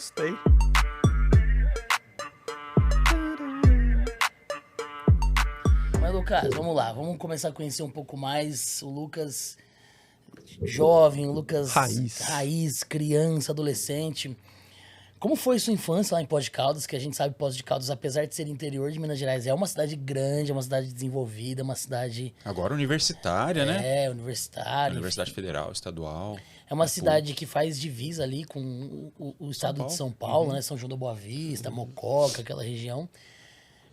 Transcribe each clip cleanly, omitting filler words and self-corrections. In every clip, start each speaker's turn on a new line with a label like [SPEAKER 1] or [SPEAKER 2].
[SPEAKER 1] Gostei.
[SPEAKER 2] Mas, Lucas, vamos lá. Vamos começar a conhecer um pouco mais o Lucas jovem, o Lucas raiz, criança, adolescente. Como foi sua infância lá em Poços de Caldas? Que a gente sabe que Poços de Caldas, apesar de ser interior de Minas Gerais, é uma cidade grande, é uma cidade desenvolvida, uma cidade...
[SPEAKER 3] Agora universitária, né?
[SPEAKER 2] É, universitária.
[SPEAKER 3] Universidade Federal, estadual.
[SPEAKER 2] É uma cidade que faz divisa ali com o estado de São Paulo, né? São João da Boa Vista, Mococa, aquela região.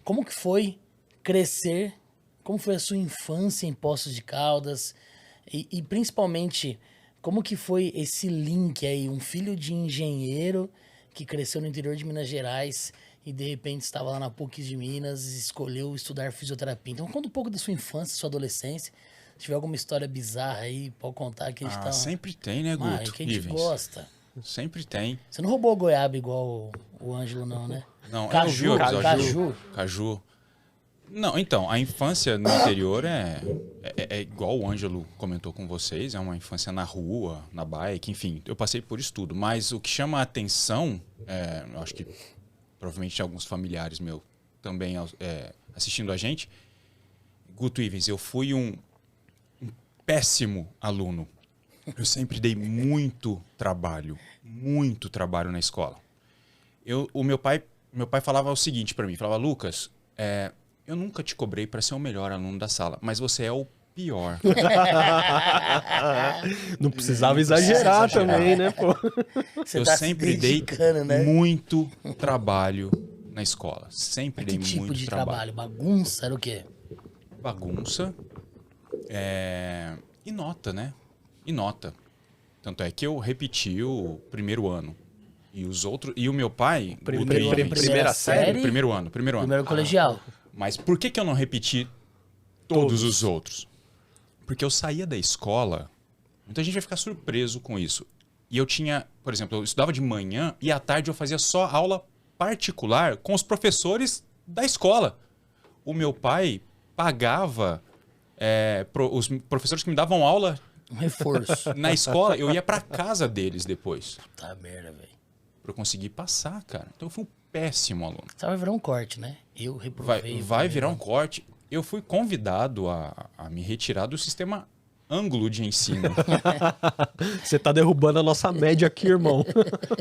[SPEAKER 2] Como que foi crescer? Como foi a sua infância em Poços de Caldas? E principalmente, como que foi esse link aí? Um filho de engenheiro que cresceu no interior de Minas Gerais e de repente estava lá na PUC de Minas e escolheu estudar fisioterapia. Então conta um pouco da sua infância, sua adolescência. Se tiver alguma história bizarra aí, pode contar que a gente tá...
[SPEAKER 3] Sempre tem, né, Guto?
[SPEAKER 2] que a gente gosta.
[SPEAKER 3] Sempre tem.
[SPEAKER 2] Você não roubou goiaba igual o Ângelo, não, né?
[SPEAKER 3] Não,
[SPEAKER 2] Caju,
[SPEAKER 3] eu vi o episódio.
[SPEAKER 2] caju.
[SPEAKER 3] Caju. Não, então, a infância no interior é igual o Ângelo comentou com vocês, é uma infância na rua, na bike, enfim, eu passei por isso tudo. Mas o que chama a atenção, eu acho que provavelmente alguns familiares meus também assistindo a gente, Guto Ivens, eu fui um péssimo aluno. Eu sempre dei muito trabalho na escola. O meu pai falava o seguinte para mim, falava, Lucas, eu nunca te cobrei para ser o melhor aluno da sala, mas você é o pior.
[SPEAKER 1] Não precisava exagerar também, né, pô?
[SPEAKER 2] Você
[SPEAKER 3] Eu
[SPEAKER 2] tá
[SPEAKER 3] sempre
[SPEAKER 2] se
[SPEAKER 3] dei
[SPEAKER 2] dedicando, né?
[SPEAKER 3] muito trabalho na escola. Sempre dei
[SPEAKER 2] Que tipo
[SPEAKER 3] muito
[SPEAKER 2] de
[SPEAKER 3] trabalho.
[SPEAKER 2] Bagunça era o quê?
[SPEAKER 3] Bagunça. E nota, né? E nota. Tanto é que eu repeti o primeiro ano. E o meu pai...
[SPEAKER 1] Primeira série?
[SPEAKER 3] Primeiro ano.
[SPEAKER 2] Primeiro colegial.
[SPEAKER 3] Mas por que eu não repeti todos os outros? Porque eu saía da escola, muita gente vai ficar surpreso com isso. E eu tinha, por exemplo, eu estudava de manhã e à tarde eu fazia só aula particular com os professores da escola. O meu pai pagava os professores que me davam aula
[SPEAKER 2] Um reforço.
[SPEAKER 3] na escola, eu ia pra casa deles depois.
[SPEAKER 2] Tá merda, velho.
[SPEAKER 3] Pra eu conseguir passar, cara. Então eu fui um péssimo aluno.
[SPEAKER 2] Só vai virar um corte, né? Eu reprovei.
[SPEAKER 3] Vai virar um corte. Eu fui convidado a me retirar do sistema ângulo de ensino.
[SPEAKER 1] Você tá derrubando a nossa média aqui, irmão.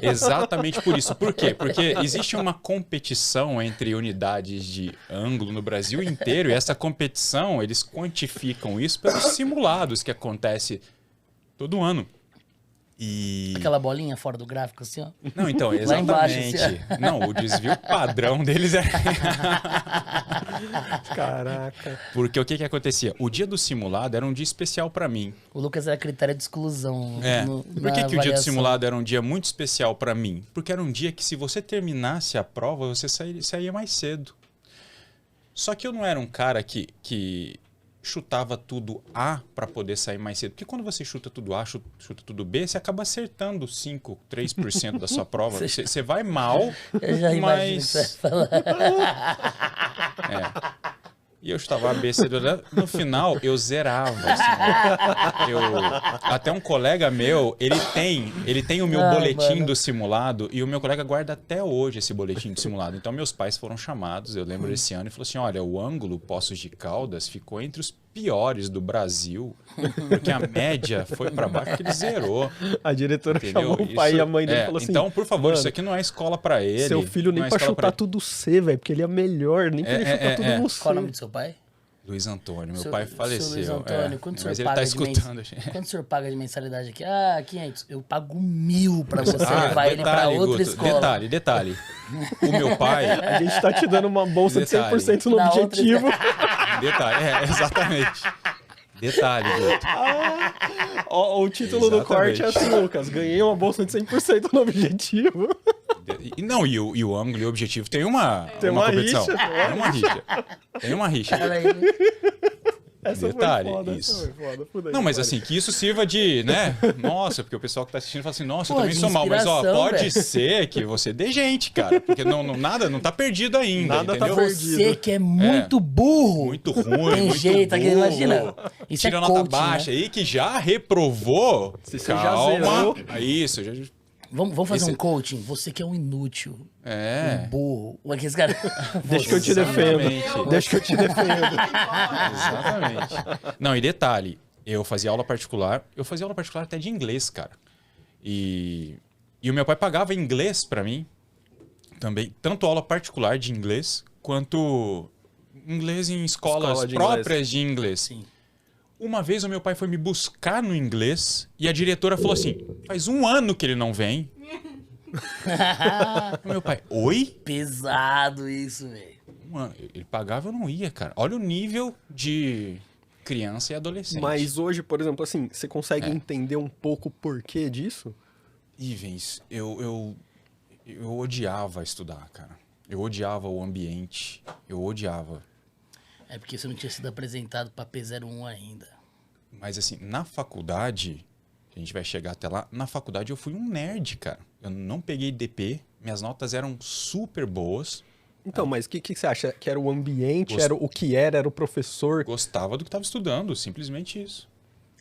[SPEAKER 3] Exatamente por isso. Por quê? Porque existe uma competição entre unidades de ângulo no Brasil inteiro, e essa competição, eles quantificam isso pelos simulados que acontece todo ano. E...
[SPEAKER 2] Aquela bolinha fora do gráfico, assim, ó.
[SPEAKER 3] Não, então,
[SPEAKER 2] Lá
[SPEAKER 3] exatamente.
[SPEAKER 2] embaixo, assim,
[SPEAKER 3] Não, o desvio padrão deles é...
[SPEAKER 1] Caraca.
[SPEAKER 3] Porque o que acontecia? O dia do simulado era um dia especial pra mim.
[SPEAKER 2] O Lucas era critério de exclusão.
[SPEAKER 3] Por que o dia do simulado era um dia muito especial pra mim? Porque era um dia que, se você terminasse a prova, você saía mais cedo. Só que eu não era um cara que chutava tudo A para poder sair mais cedo. Porque quando você chuta tudo A, chuta tudo B, você acaba acertando 3% da sua prova. Você vai mal,
[SPEAKER 2] Eu já imagino que
[SPEAKER 3] mas...
[SPEAKER 2] você vai falar.
[SPEAKER 3] E eu chutava A, B, C, D. No final, eu zerava. Assim, até um colega meu, ele tem o meu boletim do simulado, e o meu colega guarda até hoje esse boletim do simulado. Então, meus pais foram chamados, eu lembro desse ano, e falou assim, olha, o ângulo Poços de Caldas ficou entre os piores do Brasil, porque a média foi para baixo, porque ele zerou.
[SPEAKER 1] A diretora
[SPEAKER 3] Entendeu?
[SPEAKER 1] chamou o pai e a mãe dele e falou assim...
[SPEAKER 3] Então, por favor, isso aqui não é escola para ele.
[SPEAKER 1] Seu filho nem pra chutar tudo C, velho, porque ele é melhor, nem pra ele chutar tudo no C.
[SPEAKER 2] Qual é o nome do seu pai?
[SPEAKER 3] Luiz Antônio. Meu pai faleceu.
[SPEAKER 2] Luiz Antônio, quanto o senhor
[SPEAKER 3] mas ele
[SPEAKER 2] paga
[SPEAKER 3] tá escutando.
[SPEAKER 2] Quanto o senhor paga de mensalidade aqui? 500. Eu pago 1.000 pra você levar ele pra outra
[SPEAKER 3] Guto,
[SPEAKER 2] escola.
[SPEAKER 3] Detalhe. O meu pai...
[SPEAKER 1] A gente tá te dando uma bolsa de 100% no
[SPEAKER 2] Na outra
[SPEAKER 1] objetivo.
[SPEAKER 3] Detalhe, exatamente. Detalhe, Guto.
[SPEAKER 1] O título do corte é assim, Lucas. Ganhei uma bolsa de 100% no objetivo.
[SPEAKER 3] Não, e o ângulo e o objetivo tem uma competição.
[SPEAKER 1] rixa.
[SPEAKER 3] Tem uma rixa.
[SPEAKER 2] Cara, aí,
[SPEAKER 1] Essa
[SPEAKER 3] Detalhe,
[SPEAKER 1] foi foda,
[SPEAKER 3] isso.
[SPEAKER 1] essa foi foda. Puta
[SPEAKER 3] Não,
[SPEAKER 1] que
[SPEAKER 3] mas
[SPEAKER 1] pariu.
[SPEAKER 3] assim, que isso sirva de, né? Nossa, porque o pessoal que tá assistindo fala assim, nossa, eu
[SPEAKER 2] Pô,
[SPEAKER 3] também
[SPEAKER 2] de
[SPEAKER 3] sou mal. Mas, ó,
[SPEAKER 2] inspiração,
[SPEAKER 3] pode
[SPEAKER 2] velho.
[SPEAKER 3] ser que você dê gente, cara. Porque nada não tá perdido ainda,
[SPEAKER 1] Nada tá
[SPEAKER 3] entendeu?
[SPEAKER 1] perdido.
[SPEAKER 2] você que é muito burro.
[SPEAKER 3] Muito ruim,
[SPEAKER 2] Tem
[SPEAKER 3] muito
[SPEAKER 2] jeito aqui,
[SPEAKER 3] burro.
[SPEAKER 2] imagina. Isso
[SPEAKER 3] Tira
[SPEAKER 2] é
[SPEAKER 3] nota
[SPEAKER 2] coaching,
[SPEAKER 3] baixa
[SPEAKER 2] né?
[SPEAKER 3] aí, que já reprovou.
[SPEAKER 1] Se você já
[SPEAKER 3] Calma.
[SPEAKER 1] zerou.
[SPEAKER 3] Isso, já...
[SPEAKER 2] Vamos fazer
[SPEAKER 3] Esse-
[SPEAKER 2] um coaching? Você que é um inútil,
[SPEAKER 3] É.
[SPEAKER 2] um burro. Aqueles caras...
[SPEAKER 1] Deixa que eu te defendo.
[SPEAKER 3] Exatamente.
[SPEAKER 1] Deixa que eu te defendo.
[SPEAKER 3] Exatamente. Não, e detalhe, eu fazia aula particular até de inglês, cara. E o meu pai pagava inglês pra mim também, tanto aula particular de inglês, quanto inglês em escolas
[SPEAKER 1] Escola de
[SPEAKER 3] próprias de inglês.
[SPEAKER 2] Sim.
[SPEAKER 3] Uma vez o meu pai foi me buscar no inglês e a diretora falou assim, faz 1 ano que ele não vem. O meu pai, oi?
[SPEAKER 2] Pesado isso, velho.
[SPEAKER 3] 1 ano. Ele pagava, eu não ia, cara. Olha o nível de criança e adolescente.
[SPEAKER 1] Mas hoje, por exemplo, assim, você consegue entender um pouco o porquê disso?
[SPEAKER 3] Ivens, eu odiava estudar, cara. Eu odiava o ambiente. Eu odiava.
[SPEAKER 2] É porque você não tinha sido apresentado pra P01 ainda.
[SPEAKER 3] Mas assim, na faculdade, a gente vai chegar até lá, na faculdade eu fui um nerd, cara. Eu não peguei DP, minhas notas eram super boas.
[SPEAKER 1] Então, mas o que você acha? Que era o ambiente,
[SPEAKER 3] Gost-
[SPEAKER 1] era o que era o professor?
[SPEAKER 3] Gostava do que estava estudando, simplesmente isso.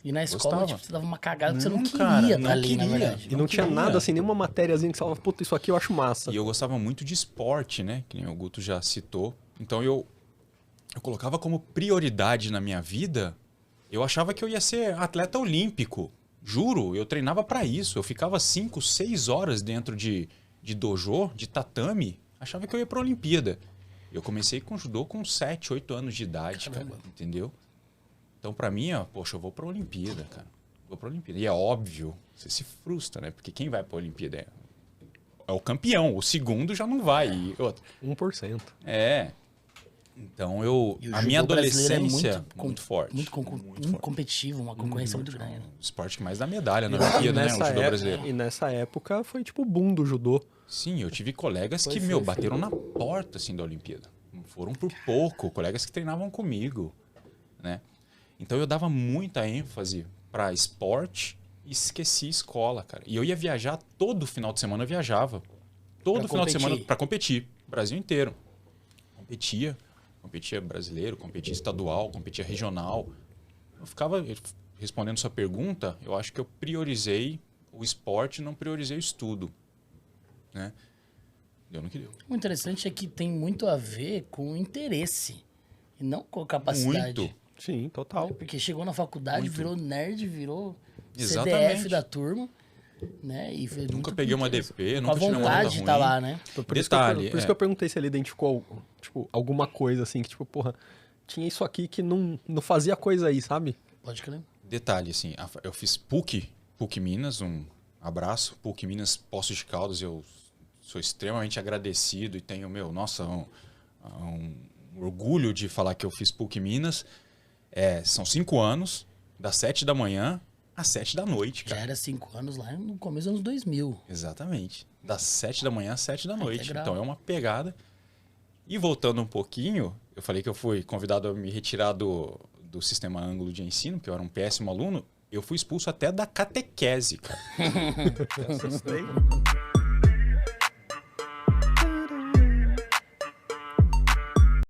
[SPEAKER 2] E na escola,
[SPEAKER 3] Gostava.
[SPEAKER 2] tipo, você dava uma cagada que você não
[SPEAKER 3] Não,
[SPEAKER 2] queria
[SPEAKER 3] cara,
[SPEAKER 2] tá
[SPEAKER 3] não
[SPEAKER 2] ali, na
[SPEAKER 3] queria.
[SPEAKER 2] verdade.
[SPEAKER 1] E não tinha
[SPEAKER 3] queria.
[SPEAKER 1] nada, assim, nenhuma matériazinha que você falava, puta, isso aqui eu acho massa.
[SPEAKER 3] E eu gostava muito de esporte, né? Que nem o Guto já citou. Então eu colocava como prioridade na minha vida, eu achava que eu ia ser atleta olímpico. Juro, eu treinava pra isso. Eu ficava 5, 6 horas dentro de dojo, de tatame, achava que eu ia pra Olimpíada. Eu comecei com judô com 7, 8 anos de idade, cara, entendeu? Então pra mim, ó, poxa, eu vou pra Olimpíada, cara. Vou pra Olimpíada. E é óbvio, você se frustra, né? Porque quem vai pra Olimpíada é o campeão, o segundo já não vai. E outra.
[SPEAKER 1] 1%.
[SPEAKER 3] É. Então
[SPEAKER 2] E o
[SPEAKER 3] a minha
[SPEAKER 2] judô brasileiro
[SPEAKER 3] adolescência muito forte.
[SPEAKER 2] Muito
[SPEAKER 3] forte.
[SPEAKER 2] competitivo, uma concorrência muito grande.
[SPEAKER 3] O esporte que mais dá medalha na
[SPEAKER 1] E
[SPEAKER 3] Olimpíada, né? O
[SPEAKER 1] nessa
[SPEAKER 3] judô
[SPEAKER 1] época-
[SPEAKER 3] brasileiro.
[SPEAKER 1] E nessa época foi tipo o boom do judô.
[SPEAKER 3] Sim, eu tive colegas que,
[SPEAKER 1] Foi.
[SPEAKER 3] bateram na porta, assim, da Olimpíada. Foram por pouco, colegas que treinavam comigo, né? Então eu dava muita ênfase para esporte e esqueci escola, cara. E eu ia viajar, todo final de semana eu viajava. Todo
[SPEAKER 2] Pra
[SPEAKER 3] final de semana
[SPEAKER 2] competir.
[SPEAKER 3] para competir, Brasil inteiro. Competia brasileiro, competia estadual, competia regional. Eu ficava respondendo sua pergunta, eu acho que eu priorizei o esporte, não priorizei o estudo, né? Deu no que deu.
[SPEAKER 2] O interessante é que tem muito a ver com o interesse e não com a capacidade.
[SPEAKER 3] Muito.
[SPEAKER 1] Sim, total.
[SPEAKER 2] Porque chegou na faculdade, virou nerd, virou CDF
[SPEAKER 3] Exatamente.
[SPEAKER 2] da turma, né? E fez
[SPEAKER 3] Nunca
[SPEAKER 2] muito
[SPEAKER 3] peguei uma
[SPEAKER 2] interesse.
[SPEAKER 3] DP,
[SPEAKER 2] Com a
[SPEAKER 3] nunca tirei uma nota
[SPEAKER 2] vontade de estar
[SPEAKER 3] ruim.
[SPEAKER 2] lá, né?
[SPEAKER 1] Por isso
[SPEAKER 3] Detalhe,
[SPEAKER 1] que eu perguntei se ele identificou, tipo, alguma coisa assim, que tipo, porra, tinha isso aqui que não fazia coisa aí, sabe?
[SPEAKER 2] Pode crer.
[SPEAKER 3] Detalhe, assim, eu fiz PUC Minas, um abraço, PUC Minas, Poços de Caldas, eu sou extremamente agradecido e tenho, um orgulho de falar que eu fiz PUC Minas. São 5 anos, das 7 da manhã às 7 da noite,
[SPEAKER 2] Já
[SPEAKER 3] cara.
[SPEAKER 2] era 5 anos lá no começo dos anos 2000.
[SPEAKER 3] Exatamente. Das 7 da manhã às 7 da noite.
[SPEAKER 2] integral.
[SPEAKER 3] Então é uma pegada. E voltando um pouquinho, eu falei que eu fui convidado a me retirar do sistema ângulo de ensino, porque eu era um péssimo aluno. Eu fui expulso até da catequese, cara.
[SPEAKER 1] Assustei.